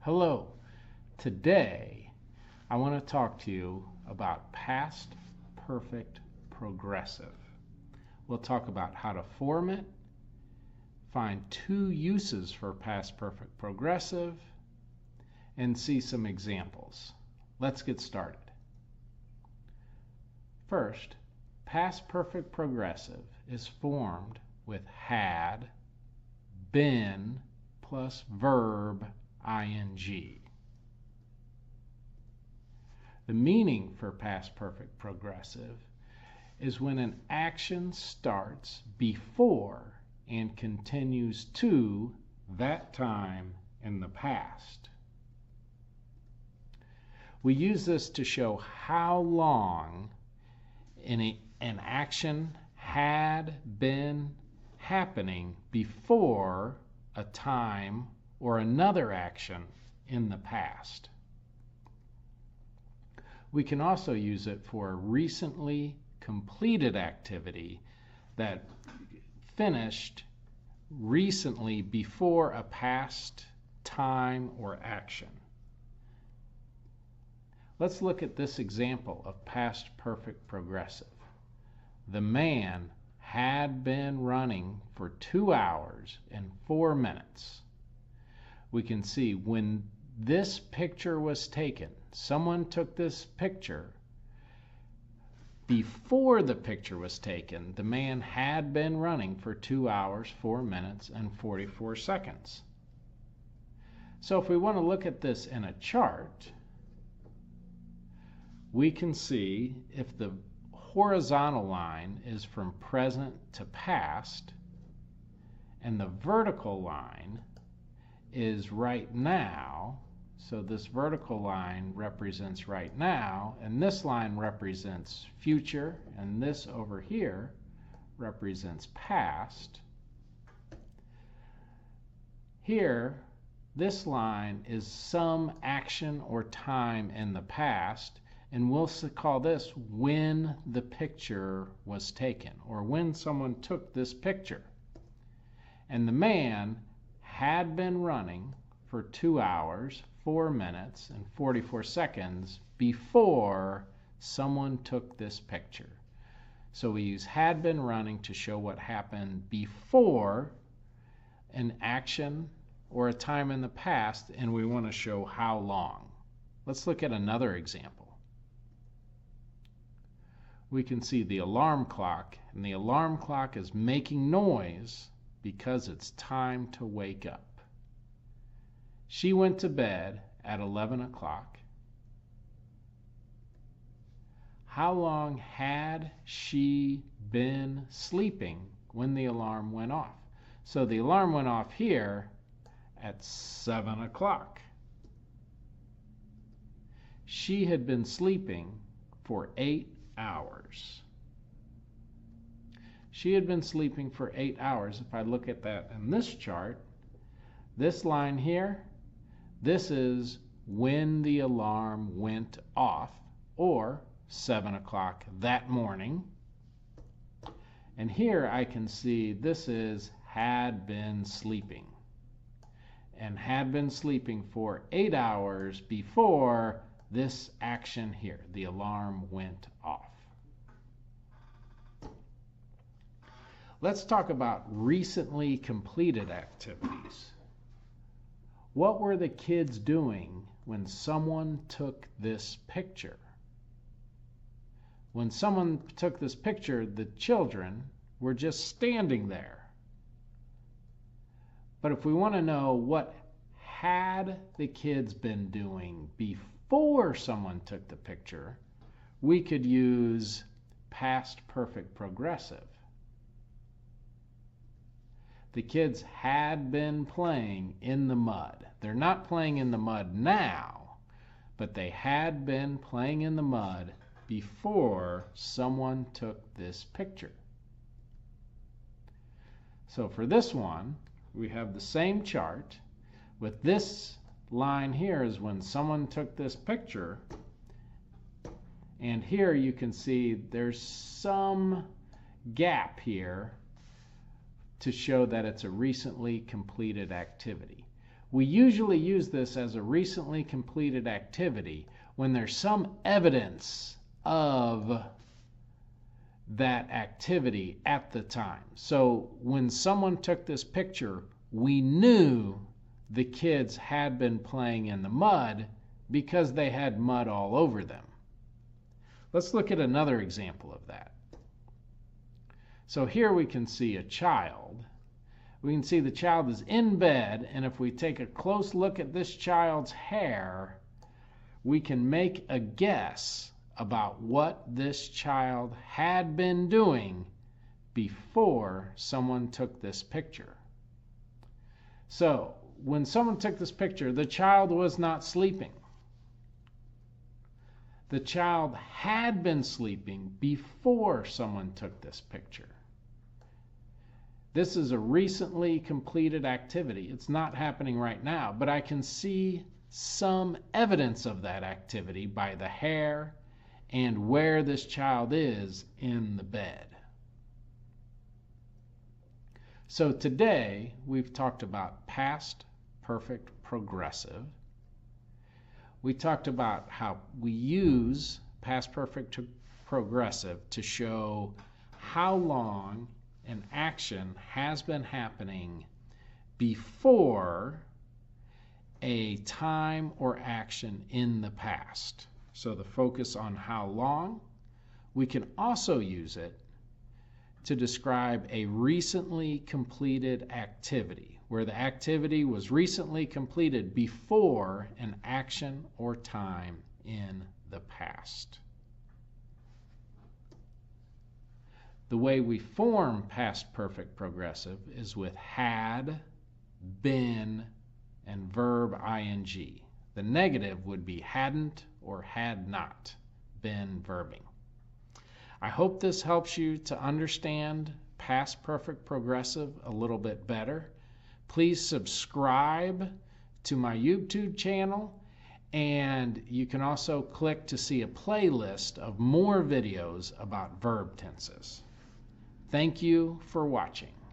Hello. Today I want to talk to you about past perfect progressive. We'll talk about how to form it, find two uses for past perfect progressive, and see some examples. Let's get started. First, past perfect progressive is formed with had, been, plus verb ing. The meaning for past perfect progressive is when an action starts before and continues to that time in the past. We use this to show how long an action had been happening before a time or another action in the past. We can also use it for a recently completed activity that finished recently before a past time or action. Let's look at this example of past perfect progressive. The man had been running for 2 hours and 4 minutes. We can see when this picture was taken, someone took this picture. Before the picture was taken, the man had been running for 2 hours, 4 minutes, and 44 seconds. So if we want to look at this in a chart, we can see if the horizontal line is from present to past, and the vertical line is right now. So this vertical line represents right now, and this line represents future, and this over here represents past. Here, this line is some action or time in the past, and we'll call this when the picture was taken, or when someone took this picture. And the man had been running for 2 hours, 4 minutes, and 44 seconds before someone took this picture. So we use had been running to show what happened before an action or a time in the past, and we want to show how long. Let's look at another example. We can see the alarm clock, and the alarm clock is making noise because it's time to wake up. She went to bed at 11 o'clock. How long had she been sleeping when the alarm went off? So the alarm went off here at 7 o'clock. She had been sleeping for 8 hours. She had been sleeping for 8 hours. If I look at that in this chart, this line here, this is when the alarm went off, or 7 o'clock that morning. And here I can see this is had been sleeping, and had been sleeping for 8 hours before this action here, the alarm went off. Let's talk about recently completed activities. What were the kids doing when someone took this picture? When someone took this picture, the children were just standing there. But if we want to know what had the kids been doing before someone took the picture, we could use past perfect progressive. The kids had been playing in the mud. They're not playing in the mud now, but they had been playing in the mud before someone took this picture. So for this one, we have the same chart with this line here is when someone took this picture, and here you can see there's some gap here to show that it's a recently completed activity. We usually use this as a recently completed activity when there's some evidence of that activity at the time. So when someone took this picture, we knew the kids had been playing in the mud because they had mud all over them. Let's look at another example of that. So here we can see a child. We can see the child is in bed, and if we take a close look at this child's hair, we can make a guess about what this child had been doing before someone took this picture. So, when someone took this picture, the child was not sleeping. The child had been sleeping before someone took this picture. This is a recently completed activity. It's not happening right now, but I can see some evidence of that activity by the hair and where this child is in the bed. So today we've talked about past perfect progressive. We talked about how we use past perfect progressive to show how long an action has been happening before a time or action in the past. So the focus on how long. We can also use it to describe a recently completed activity, where the activity was recently completed before an action or time in the past. The way we form past perfect progressive is with had, been, and verb ing. The negative would be hadn't or had not been verbing. I hope this helps you to understand past perfect progressive a little bit better. Please subscribe to my YouTube channel, and you can also click to see a playlist of more videos about verb tenses. Thank you for watching.